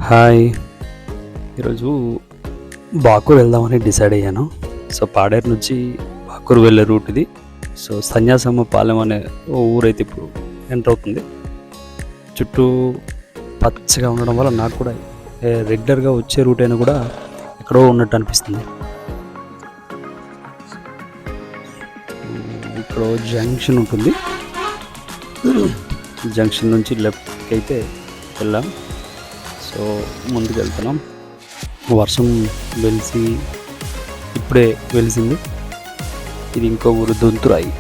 Hi. ఈరోజు బాకూర్ వెళ్దామని decide అయ్యాను. సో పాడేరు నుంచి బాకూర్ వెళ్ళే రూట్ ఇది. సో సన్యాసమ్మ పాలెం అనే ఊరైతే ఇప్పుడు ఎంటర్ అవుతుంది. చుట్టూ పచ్చగా ఉండడం వల్ల నాకు కూడా రెగ్యులర్గా వచ్చే రూట్ అయినా కూడా ఎక్కడో ఉన్నట్టు అనిపిస్తుంది. ఇక్కడ జంక్షన్ ఉంటుంది. జంక్షన్ నుంచి లెఫ్ట్కి అయితే వెళ్ళాం. సో ముందుకు వెళ్తున్నాం. వర్షం ఇప్పుడే వెలిసింది. ఇది ఇంకో ఊరు దొంతురాయి.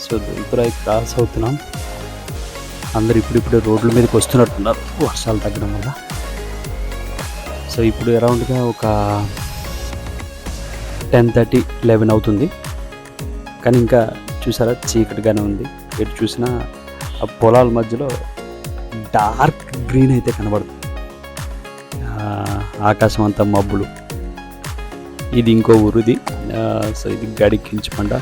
సో దొంతురాయి క్రాస్ అవుతున్నాం. అందరు ఇప్పుడిప్పుడే రోడ్ల మీదకి వస్తున్నట్టున్నారు వర్షాలు తగ్గడం వల్ల. సో ఇప్పుడు అరౌండ్గా ఒక 10:30, 11 అవుతుంది. కానీ ఇంకా చూసారా చీకటిగానే ఉంది. ఎటు చూసినా ఆ పొలాల మధ్యలో డార్క్ గ్రీన్ అయితే కనబడుతుంది. ఆకాశం అంతా మబ్బులు. ఇది ఇంకో ఊరుది. సో ఇది గడికించమండ.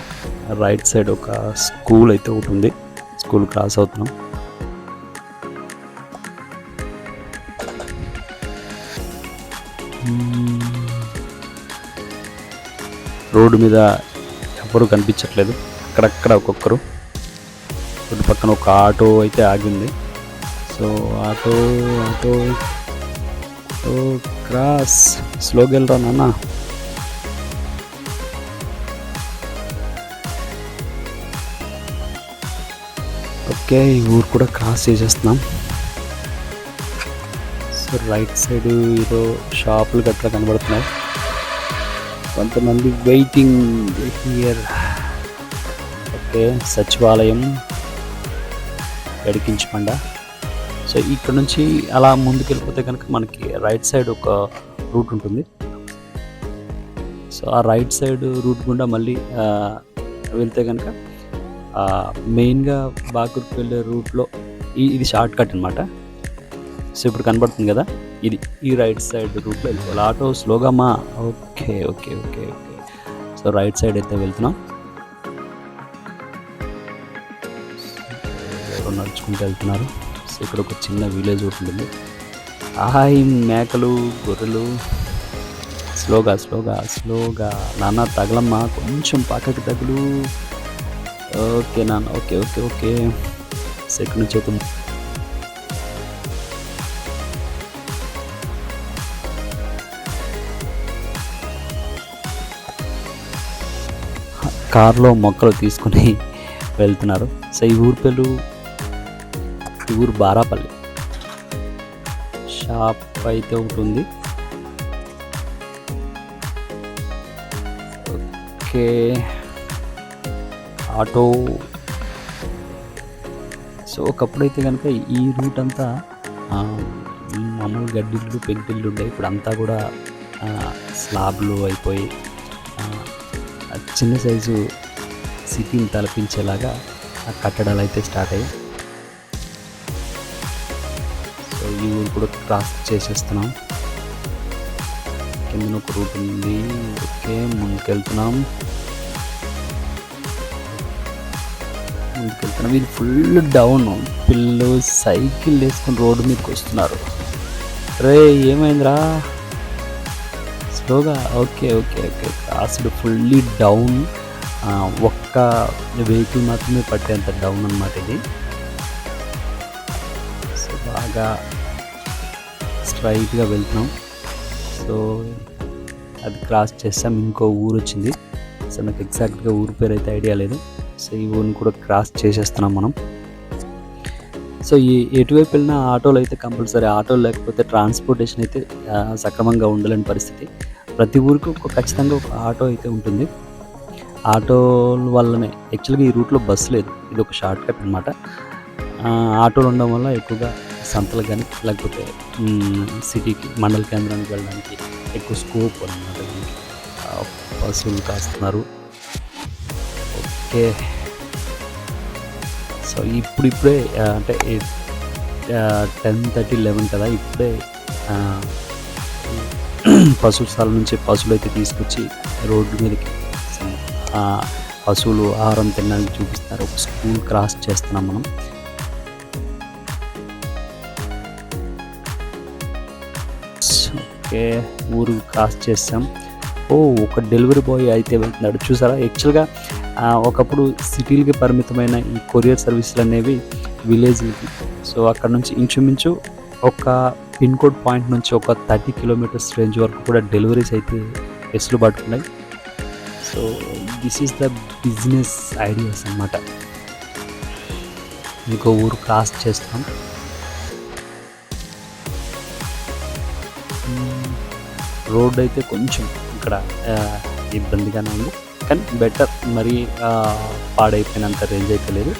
రైట్ సైడ్ ఒక స్కూల్ అయితే ఒకటి ఉంది. స్కూల్ క్రాస్ అవుతున్నాం. రోడ్డు మీద ఎవరు కనిపించట్లేదు. అక్కడక్కడ ఒక్కొక్కరు. రోడ్డు పక్కన ఒక ఆటో అయితే ఆగింది. So auto cross. స్లోగా వెళ్ళరా నాన్న. ఓకే, ఈ ఊరు కూడా క్రాస్ చేసేస్తున్నాం. సో రైట్ సైడ్ ఏదో షాపులు గట్రా కనబడుతున్నాయి. కొంతమంది వెయిటింగ్ హియర్. ఓకే, సచివాలయం గడికించమండ. సో ఇక్కడ నుంచి అలా ముందుకు వెళ్ళిపోతే కనుక మనకి రైట్ సైడ్ ఒక రూట్ ఉంటుంది. సో ఆ రైట్ సైడ్ రూట్ గుండా మళ్ళీ వెళ్తే కనుక మెయిన్గా బాకూర్కి వెళ్ళే రూట్లో ఇది షార్ట్ కట్ అనమాట. సో ఇప్పుడు కనబడుతుంది కదా, ఈ రైట్ సైడ్ రూట్లో వెళ్ళిపోవాలి. ఆటో స్లోగా మా. Okay okay okay okay. So right side అయితే వెళ్తున్నాం. ఎవరో నడుచుకుంటూ వెళ్తున్నారు. సో ఇక్కడ ఒక చిన్న విలేజ్ ఉంటుంది. హాయ్ మేకలు, గొర్రెలు. స్లోగా స్లోగా స్లోగా. నాన్న తగలమ్మా, కొంచెం పక్కకి తగులు. ఓకే నాన్న. Okay okay okay. సో ఇక్కడ నుంచి అయితే కార్లో మొక్కలు తీసుకుని వెళ్తున్నారు. సో ఈ ఊరు బారాపల్లి. షాప్ అయితే ఒకటి ఉంది. Okay, auto. సో ఒకప్పుడైతే కనుక ఈ రూట్ అంతా మామూలు గడ్డిళ్ళు, పెంకిళ్ళు ఉండే. ఇప్పుడు అంతా కూడా స్లాబ్లు అయిపోయి చిన్న సైజు సిటీని తలపించేలాగా ఆ కట్టడాలు అయితే స్టార్ట్ అయ్యాయి. సో ఈ ఊరు కూడా క్రాస్ చేసేస్తున్నాం. కింద ఒక రూట్ ఉంది. ఓకే, ముందుకెళ్తున్నాం. వీళ్ళు ఫుల్ డౌన్. పిల్లలు సైకిల్ వేసుకుని రోడ్డు మీదకి వస్తున్నారు. రే ఏమైందిరా? స్లోగా. Okay okay okay. Crossed fully down. ఒక్క వెహికల్ మాత్రమే పట్టేంత డౌన్ అన్నమాట ఇది. సో బాగా స్ట్రైట్గా వెళ్తున్నాం. సో అది క్రాస్ చేస్తాం. ఇంకో ఊరు వచ్చింది. సో నాకు ఎగ్జాక్ట్గా ఊరు పేరు అయితే ఐడియా లేదు. సో ఈ ఊరిని కూడా క్రాస్ చేసేస్తున్నాం మనం. సో ఎటువైపు వెళ్ళినా ఆటోలు అయితే కంపల్సరీ. ఆటోలు లేకపోతే ట్రాన్స్పోర్టేషన్ అయితే సక్రమంగా ఉండలేని పరిస్థితి. ప్రతి ఊరికి ఖచ్చితంగా ఒక ఆటో అయితే ఉంటుంది. ఆటోల వల్లనే యాక్చువల్గా ఈ రూట్లో బస్సు లేదు. ఇది ఒక షార్ట్ కట్ అనమాట. ఆటోలు ఉండడం వల్ల ఎక్కువగా సంతలకు కానీ లేకపోతే సిటీకి, మండల కేంద్రానికి వెళ్ళడానికి ఎక్కువ స్కోప్ అనమాట. బస్సులు కాస్తున్నారు. ఓకే. సో ఇప్పుడే అంటే 10:30, 11 కదా. ఇప్పుడే పశుశాల నుంచి పశువులు అయితే తీసుకొచ్చి రోడ్డు మీదకి పశువులు ఆహారం తినడానికి చూపిస్తారు. ఒక స్కూల్ క్రాస్ చేస్తున్నాం మనం. ఓకే, ఊరు క్రాస్ చేసాం. ఒక డెలివరీ బాయ్ అయితే వెళ్తున్నాడు చూసారా. యాక్చువల్గా ఒకప్పుడు సిటీలకి పరిమితమైన ఈ కొరియర్ సర్వీసులు అనేవి విలేజ్లకి. సో అక్కడ నుంచి ఇంచుమించు ఒక పిన్ కోడ్ పాయింట్ నుంచి ఒక 30 కిలోమీటర్స్ రేంజ్ వరకు కూడా డెలివరీస్ అయితే వెసులుబాటు ఉన్నాయి. So this is the business ideas అన్నమాట. ఇంకో ఊరు క్రాస్ చేస్తాం. రోడ్ అయితే కొంచెం ఇక్కడ ఇబ్బందిగానే ఉంది, కానీ బెటర్, మరీ పాడైపోయినంత రేంజ్ అయితే లేదు,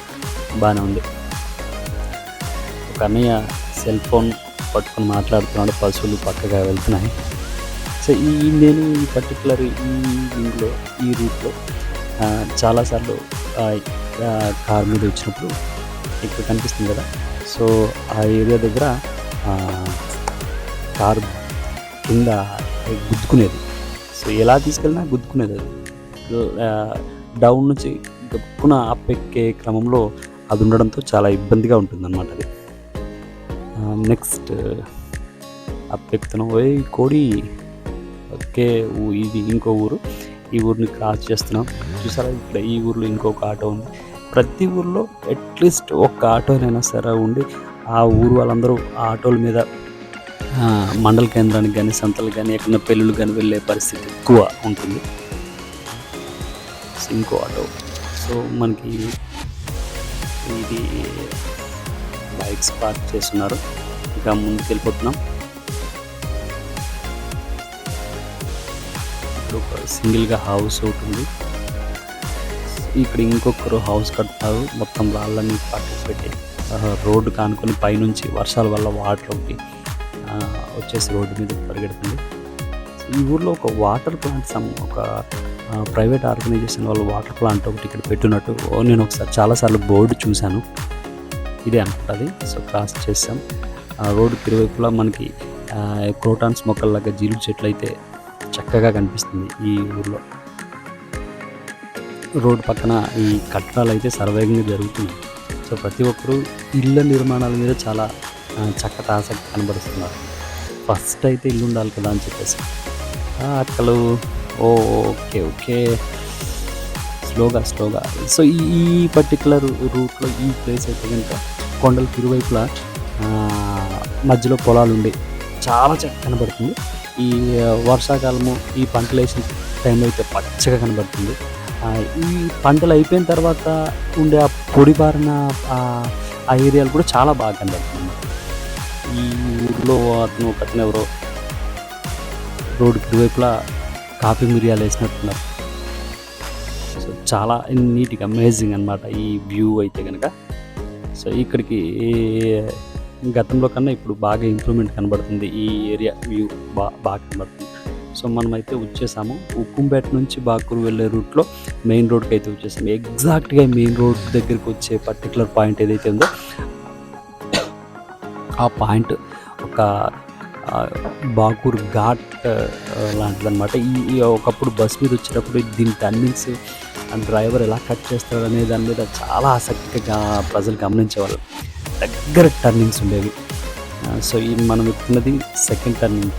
బాగానే ఉంది. ఒక అన్నయ్య సెల్ ఫోన్ పట్టుకొని మాట్లాడుతున్నాడు, పశువులు పక్కగా వెళ్తున్నాయి. సో నేను ఈ పర్టికులర్ దీంట్లో ఈ రూట్లో చాలాసార్లు కార్ మీద వచ్చినప్పుడు ఇక్కడ కనిపిస్తుంది కదా, సో ఆ ఏరియా దగ్గర కార్ కింద గుద్దుకునేది. సో ఎలా తీసుకెళ్ళినా గుద్దుకునేది. అది డౌన్ నుంచి గప్పున అప్ ఎక్కే క్రమంలో అది ఉండడంతో చాలా ఇబ్బందిగా ఉంటుందన్నమాట. అది నెక్స్ట్ అప్ ఎక్కుతున్నాం. కోడి. ఓకే, ఇది ఇంకో ఊరు. ఈ ఊరిని క్రాస్ చేస్తున్నాం. చూసారా, ఇక్కడ ఈ ఊర్లో ఇంకొక ఆటో ఉంది. ప్రతి ఊర్లో అట్లీస్ట్ ఒక్క ఆటోనైనా సరే ఉండి ఆ ఊరు వాళ్ళందరూ ఆ ఆటోల మీద మండల కేంద్రానికి కానీ సంతలకు కానీ ఎక్కడన్నా పెళ్ళిళ్ళు కానీ వెళ్ళే పరిస్థితి ఎక్కువ ఉంటుంది. ఇంకో ఆటో. సో మనకి ఇది బైక్స్ పార్క్ చేస్తున్నారు. ఇంకా ముందుకు వెళ్ళిపోతున్నాం. ఇప్పుడు ఒక సింగిల్గా హౌస్ ఒకటి ఉంది. ఇక్కడ ఇంకొకరు హౌస్ కడతారు. మొత్తం రాళ్ళని పక్కకు పెట్టి రోడ్డు కానుకొని పైనుంచి వర్షాల వల్ల వాటర్ ఒకటి వచ్చేసి రోడ్డు మీద పరిగెడుతుంది. ఈ ఊర్లో ఒక వాటర్ ప్లాంట్ ఒక ప్రైవేట్ ఆర్గనైజేషన్ వాళ్ళు వాటర్ ప్లాంట్ ఒకటి ఇక్కడ పెట్టినట్టు నేను ఒకసారి చాలాసార్లు బోర్డు చూశాను. ఇదే అనుకుంటుంది. సో క్రాస్ చేసాం. రోడ్డుకి ఇరువైపులా మనకి క్రోటాన్స్ మొక్కల్లాగా జీలుగు చెట్లు అయితే చక్కగా కనిపిస్తుంది ఈ ఊర్లో. రోడ్డు పక్కన ఈ కట్టడాలు అయితే సర్వేగంగా జరుగుతుంది. సో ప్రతి ఒక్కరూ ఇళ్ళ నిర్మాణాల మీద చాలా చక్కటి ఆసక్తి కనబరుస్తున్నారు. ఫస్ట్ అయితే ఇల్లు ఉండాలి కదా అని చెప్పేసి అక్కలు. ఓకే, స్లోగా. సో ఈ పర్టికులర్ రూట్లో ఈ ప్లేస్ అయితే కనుక కొండలకు ఇరువైపులా మధ్యలో పొలాలు ఉండి చాలా చక్కగా కనబడుతుంది. ఈ వర్షాకాలము ఈ పంటలు వేసిన టైంలో అయితే పచ్చగా కనబడుతుంది. ఈ పంటలు అయిపోయిన తర్వాత ఉండే ఆ పొడిబారిన ఆ ఏరియాలు కూడా చాలా బాగా కనబడుతుంది. ఈ ఊర్లో ఒకతను ఎవరో రోడ్డుకి ఇరువైపులా కాఫీ మిరియాలు వేసినట్టున్నారు. సో చాలా నీట్గా అమేజింగ్ అనమాట ఈ వ్యూ అయితే కనుక. సో ఇక్కడికి గతంలో కన్నా ఇప్పుడు బాగా ఇంప్రూవ్మెంట్ కనబడుతుంది. ఈ ఏరియా వ్యూ బాగా కనబడుతుంది. సో మనమైతే వచ్చేసాము. ఉక్కుంపేట నుంచి బాకూరు వెళ్ళే రూట్లో మెయిన్ రోడ్కి అయితే వచ్చేసాము. ఎగ్జాక్ట్గా మెయిన్ రోడ్ దగ్గరికి వచ్చే పర్టికులర్ పాయింట్ ఏదైతే ఉందో ఆ పాయింట్ ఒక బాకూర్ ఘాట్ లాంటిదన్నమాట. ఈ ఒకప్పుడు బస్ మీద వచ్చేటప్పుడు దీని టర్నింగ్స్ డ్రైవర్ ఎలా కట్ చేస్తాడు అనే దాని మీద చాలా ఆసక్తిగా ప్రజలు గమనించేవాళ్ళు. దగ్గర టర్నింగ్స్ ఉండేవి. సో ఇది మనం ఎక్కుతున్నది second turning.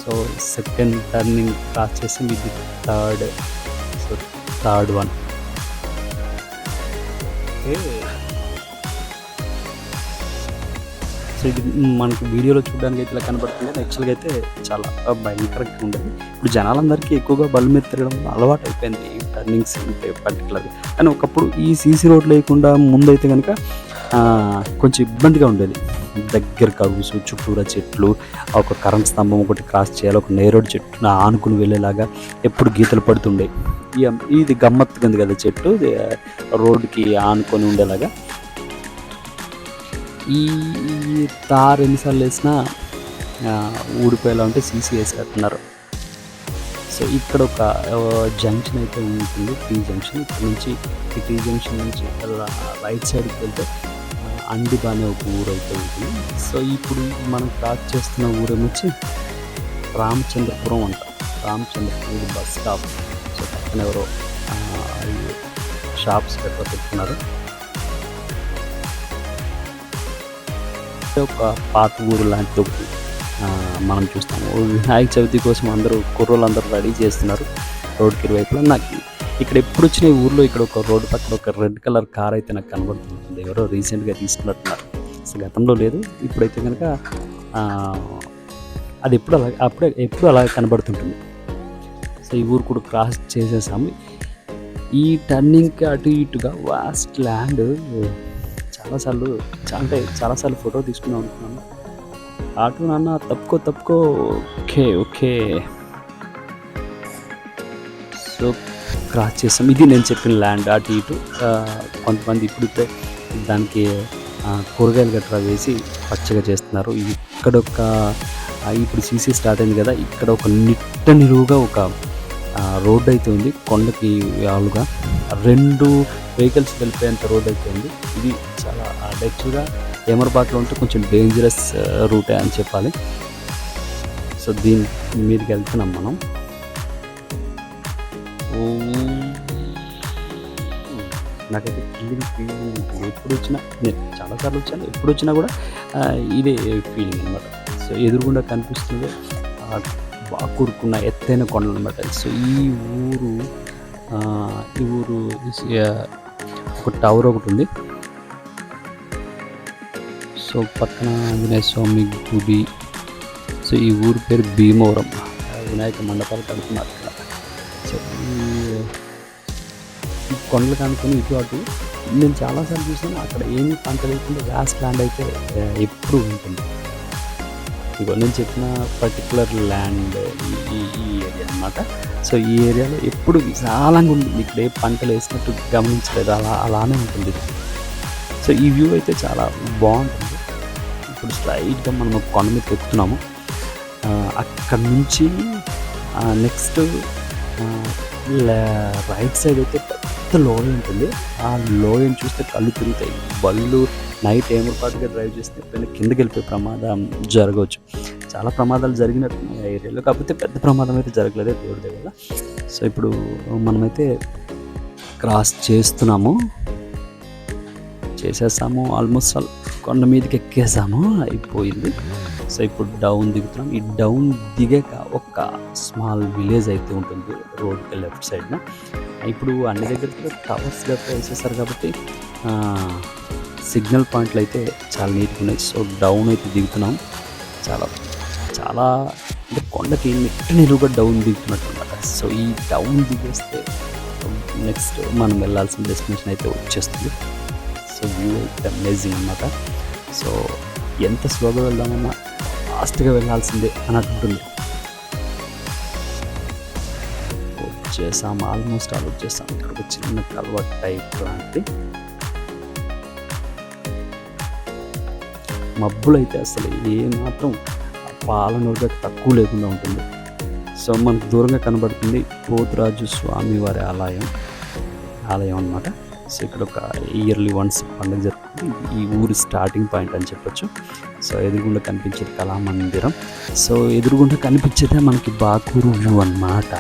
So second turning cross చేసి ఇది థర్డ్ వన్. సో ఇది మనకు వీడియోలో చూడడానికి అయితే ఇలా కనబడుతుంది, కానీ యాక్చువల్గా అయితే చాలా భయంకరంగా ఉండేది. ఇప్పుడు జనాలందరికీ ఎక్కువగా బళ్ళు మీద తిరగడం అలవాటు అయిపోయింది ఈ టర్నింగ్స్ ఉంటే పర్టికులర్గా. కానీ ఒకప్పుడు ఈ సీసీ రోడ్ లేకుండా ముందైతే కనుక కొంచెం ఇబ్బందిగా ఉండేది. దగ్గర కరువుసు, చుట్టూరా చెట్లు, ఒక కరెంట్ స్తంభం ఒకటి క్రాస్ చేయాలి, ఒక నేరోడ్ చెట్టును ఆనుకుని వెళ్ళేలాగా ఎప్పుడు గీతలు పడుతుండే. ఇది గమ్మత్తుగా ఉంది కదా చెట్టు రోడ్డుకి ఆనుకొని ఉండేలాగా. ఈ తార్ ఎన్నిసార్లు వేసినా ఊడిపోయేలా ఉంటే సీసీ వేసేస్తున్నారు. సో ఇక్కడ ఒక జంక్షన్ అయితే ఉంటుంది, టీ జంక్షన్. ఇక్కడ నుంచి ఈ టీ జంక్షన్ నుంచి రైట్ సైడ్కి వెళ్తే అండిబా అనే ఒక ఊరు అయితే ఉంటుంది. సో ఇప్పుడు మనం క్రాస్ చేస్తున్న ఊరేమొచ్చి రామచంద్రపురం అంట. Ramachandrapuram bus stop. సో పక్కన ఎవరో షాప్స్ పెట్టుకున్నారు. ఒక పాత ఊరు లాంటిది ఒకటి మనం చూస్తాము. వినాయక చవితి కోసం అందరూ కుర్రోళ్ళందరూ రెడీ చేస్తున్నారు రోడ్డుకి ఇరువైపులా. నాకు ఇక్కడ ఎప్పుడు వచ్చిన ఈ ఊర్లో ఇక్కడ ఒక రోడ్డు పక్కన ఒక రెడ్ కలర్ కార్ అయితే నాకు కనబడుతుంది. ఎవరో రీసెంట్గా తీసుకున్నట్టున్నారు. అసలు గతంలో లేదు, ఇప్పుడైతే కనుక అది ఎప్పుడు అలా కనబడుతుంటుంది. సో ఈ ఊరు కూడా క్రాస్ చేసేసాము. ఈ టర్నింగ్కి అటు ఇటుగా వాస్ట్ ల్యాండ్. చాలాసార్లు ఫోటో తీసుకుందాం అనుకున్నాను. ఆటో నాన్న తప్పుకో. ఓకే. సో క్రాస్ చేసాం. ఇది నేను చెప్పిన ల్యాండ్. అటు ఇటు కొంతమంది ఇప్పుడిప్పుడే దానికి కూరగాయలు గట్రా వేసి పచ్చగా చేస్తున్నారు. ఇప్పుడు సీసీ స్టార్ట్ అయింది కదా, ఇక్కడ ఒక నిలువుగా ఒక రోడ్ అయితే ఉంది. కొండకి ఆలుగా 2 వెహికల్స్ వెళ్ళిపోయేంత రోడ్ అయితే ఉంది. ఇది చాలా యాక్చువల్గా ఎమర్బాట్లో ఉంటే కొంచెం డేంజరస్ రూటే అని చెప్పాలి. సో దీని మీదకి వెళ్తున్నాం మనం. నాకైతే ఫీలింగ్ ఎప్పుడు వచ్చినా, నేను చాలాసార్లు వచ్చాను, ఎప్పుడు వచ్చినా కూడా ఇదే ఫీలింగ్ అనమాట. సో ఎదురుగుండా కనిపిస్తుంది బాగా కూరుకున్న ఎత్తైన కొండలు అనమాట. సో ఈ ఊరు ఒక టవర్ ఒకటి ఉంది. సో పక్కన ఆంజనేయ స్వామి గుడి. సో ఈ ఊరు పేరు భీమవరం. వినాయక మండపాలు కడుతున్నారు ఇక్కడ. సో ఈ కొండలు కనుక్కొని ఇటు అటు నేను చాలాసార్లు చూసాను. అక్కడ ఏమీ పంట లేకుండా వ్యాస్ట్ ల్యాండ్ అయితే ఎప్పుడు ఉంటుంది. ఇగో నేను చెప్పిన పర్టికులర్ ల్యాండ్ ఈ ఏరియా అనమాట. సో ఈ ఏరియాలో ఎప్పుడు విశాలంగా ఉంటుంది. ఇక్కడ ఏ పంటలు వేసినట్టు గమనించలేదు, అలానే ఉంటుంది. సో ఈ వ్యూ అయితే చాలా బాగుంటుంది. ఇప్పుడు స్ట్రైట్గా మనం ఒక కొండ మీదకి ఎక్కుతున్నాము. అక్కడ నుంచి నెక్స్ట్ రైట్ సైడ్ అయితే పెద్ద లోయ ఉంటుంది. ఆ లోయని చూస్తే కళ్ళు తిరుగుతాయి. బళ్ళు నైట్ ఏమపాటుగా డ్రైవ్ చేస్తే ఎప్పుడైనా కిందకి వెళ్ళిపోయే ప్రమాదం జరగవచ్చు. చాలా ప్రమాదాలు జరిగినట్టున్నాయి ఆ ఏరియాలో, కాకపోతే పెద్ద ప్రమాదం అయితే జరగలేదు దేవుడి దగ్గర. సో ఇప్పుడు మనమైతే క్రాస్ చేసేసాము. ఆల్మోస్ట్ కొండ మీదకి ఎక్కేసాము, అయిపోయింది. సో ఇప్పుడు డౌన్ దిగుతున్నాం. ఈ డౌన్ దిగాక ఒక స్మాల్ విలేజ్ అయితే ఉంటుంది రోడ్కి లెఫ్ట్ సైడ్న. ఇప్పుడు అన్ని దగ్గర టవర్స్ గట్రా వేసేసారు కాబట్టి సిగ్నల్ పాయింట్లు అయితే చాలా నీట్గా ఉన్నాయి. సో డౌన్ అయితే దిగుతున్నాం. చాలా అంటే కొండకి నిలువుగా డౌన్ దిగుతున్నట్టు అనమాట. సో ఈ డౌన్ దిగేస్తే నెక్స్ట్ మనం వెళ్ళాల్సిన డెస్టినేషన్ అయితే వచ్చేస్తుంది. సో వ్యూ అయితే అమేజింగ్ అనమాట. సో ఎంత స్లోగా వెళ్దామన్నా ఫాస్ట్గా వెళ్ళాల్సిందే అన్నట్టుంటుంది. ఆల్మోస్ట్ వచ్చేసాం. ఇక్కడ ఒక చిన్న కల్వర్ టైప్ లాంటిది. మబ్బులు అయితే అసలు ఏమాత్రం పాలనగా తక్కువ లేకుండా ఉంటుంది. సో మనకు దూరంగా కనబడుతుంది పోతురాజు స్వామి వారి ఆలయం అన్నమాట. సో ఇక్కడ ఒక ఇయర్లీ వన్స్ పండుగ జరుగుతుంది. ఈ ఊరి స్టార్టింగ్ పాయింట్ అని చెప్పొచ్చు. సో ఎదురుగుండా కనిపించేది కళామందిరం. సో ఎదురుగుండా కనిపించేదే మనకి బాకూరు వ్యూ అన్నమాట.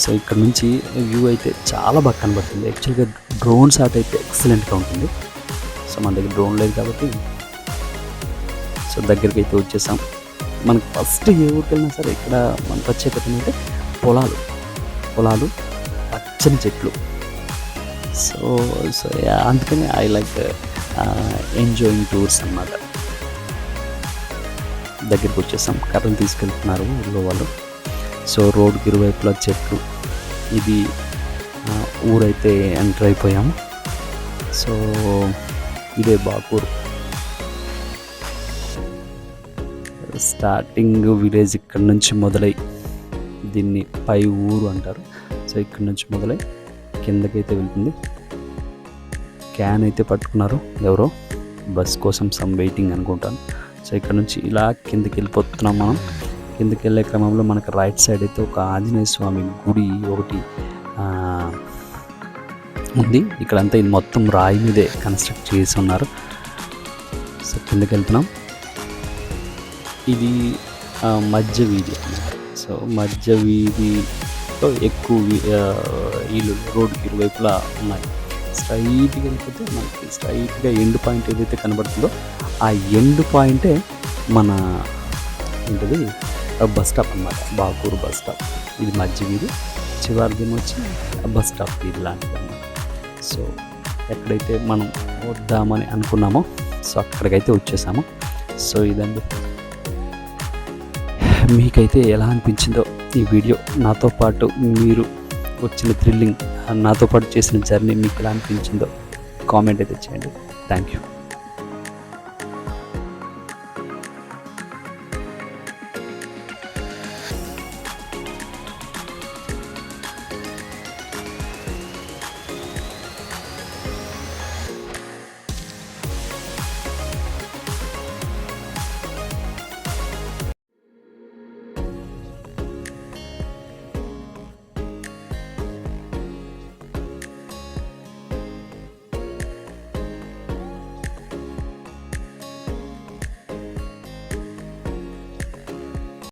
సో ఇక్కడ నుంచి వ్యూ అయితే చాలా బాగా కనబడుతుంది. యాక్చువల్గా డ్రోన్ షాట్ అయితే ఎక్సలెంట్గా ఉంటుంది. సో మన దగ్గర డ్రోన్ లేదు కాబట్టి సో దగ్గరికి అయితే వచ్చేసాం. మనకి ఫస్ట్ ఏ ఊరికి వెళ్ళినా సరే ఇక్కడ మన ప్రత్యేకత ఏంటంటే పొలాలు పచ్చని చెట్లు. సో అందుకని ఐ లైక్ ఎంజాయింగ్ టూర్స్ అన్నమాట. దగ్గరికి వచ్చేసాం. కర్రలు తీసుకెళ్తున్నారు ఊళ్ళో వాళ్ళు. సో రోడ్డుకి ఇరువైపులా చెట్లు. ఇది ఊరైతే ఎంటర్ అయిపోయాము. సో ఇదే బాకూరు స్టార్టింగ్ విలేజ్. ఇక్కడ నుంచి మొదలై దీన్ని పై ఊరు అంటారు. సో ఇక్కడ నుంచి మొదలై కిందకైతే వెళ్తుంది. క్యాన్ అయితే పట్టుకున్నారు ఎవరో, బస్ కోసం సమ్ వెయిటింగ్ అనుకుంటాను. సో ఇక్కడ నుంచి ఇలా కిందకి వెళ్ళిపోతున్నాం మనం. కిందకి వెళ్ళే క్రమంలో మనకు రైట్ సైడ్ అయితే ఒక ఆంజనేయ స్వామి గుడి ఒకటి ఉంది. ఇక్కడంతా ఇది మొత్తం రాయి మీదే కన్స్ట్రక్ట్ చేసి ఉన్నారు. సో కిందకి వెళ్తున్నాం. ఇది మధ్య వీధి అన్నమాట. సో మధ్య వీధిలో ఎక్కువ ఇల్లు రోడ్డుకి ఇరువైపులా ఉన్నాయి. స్ట్రైట్గా వెళ్ళిపోతే మనకి స్ట్రైట్గా ఎండ్ పాయింట్ ఏదైతే కనబడుతుందో ఆ ఎండ్ పాయింటే మన ఉంటుంది బస్ స్టాప్ అన్నమాట, బాకూరు బస్ స్టాప్. ఇది మధ్య వీధి, చివరిది వచ్చి బస్ స్టాప్ వీధి లాంటిది అన్నమాట. సో ఎక్కడైతే మనం వద్దామని అనుకున్నామో సో అక్కడికైతే వచ్చేసాము. సో ఇదండి, మీకైతే ఎలా అనిపించిందో ఈ వీడియో, నాతో పాటు మీరు వచ్చిన థ్రిల్లింగ్, నాతో పాటు చేసిన జర్నీ మీకు ఎలా అనిపించిందో కామెంట్ అయితే చేయండి. Thank you.